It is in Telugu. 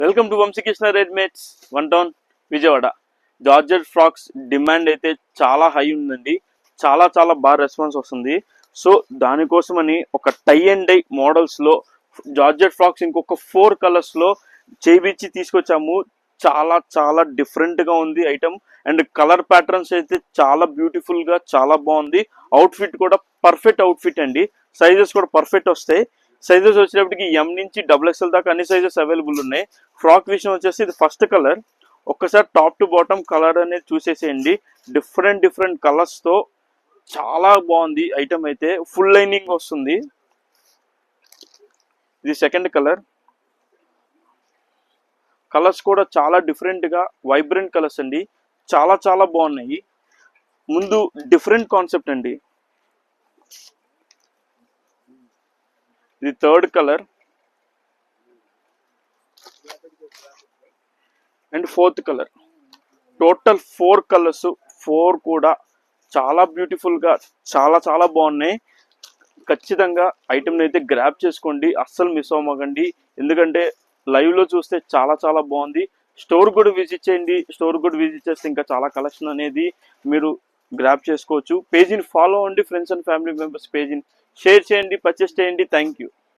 Welcome to Vamsikrishna readymades one town Vijayawada. Georgette frocks demand అయితే చాలా హై ఉందండి. చాలా చాలా బాగా రెస్పాన్స్ వస్తుంది. సో దానికోసమని ఒక టై అండ్ డై మోడల్స్లో జార్జెట్ ఫ్రాక్స్ ఇంకొక 4 కలర్స్లో చేయించి తీసుకొచ్చాము. చాలా చాలా డిఫరెంట్గా ఉంది ఐటమ్. అండ్ కలర్ ప్యాటర్న్స్ అయితే చాలా బ్యూటిఫుల్గా చాలా బాగుంది. అవుట్ఫిట్ కూడా పర్ఫెక్ట్ అవుట్ఫిట్ అండి. సైజెస్ కూడా పర్ఫెక్ట్ వస్తాయి. సైజెస్ వచ్చేటప్పటికి ఎం నుంచి XXL దాకా అన్ని సైజెస్ అవైలబుల్ ఉన్నాయి. ఫ్రాక్ విషయం వచ్చేసి ఇది ఫస్ట్ కలర్. ఒక్కసారి టాప్ టు బాటమ్ కలర్ అనేది చూసేసేయండి. డిఫరెంట్ కలర్స్తో చాలా బాగుంది ఐటమ్ అయితే. ఫుల్ లైనింగ్ వస్తుంది. ఇది సెకండ్ కలర్. కలర్స్ కూడా చాలా డిఫరెంట్గా వైబ్రెంట్ కలర్స్ అండి. చాలా చాలా బాగున్నాయి. ముందు డిఫరెంట్ కాన్సెప్ట్ అండి. ఇది third colour and fourth colour. Total 4 colours. 4 కూడా చాలా బ్యూటిఫుల్గా చాలా చాలా బాగున్నాయి. ఖచ్చితంగా ఐటమ్ని అయితే గ్రాబ్ చేసుకోండి, అస్సలు మిస్ అవ్వకండి. ఎందుకంటే లైవ్లో చూస్తే చాలా చాలా బాగుంది. స్టోర్ కూడా విజిట్ చేయండి. స్టోర్ కూడా విజిట్ చేస్తే ఇంకా చాలా కలెక్షన్ అనేది మీరు గ్రాబ్ చేసుకోవచ్చు. పేజీని ఫాలో అవ్వండి. ఫ్రెండ్స్ అండ్ ఫ్యామిలీ మెంబర్స్ పేజీని షేర్ చేయండి, పర్చేస్ చేయండి. Thank you.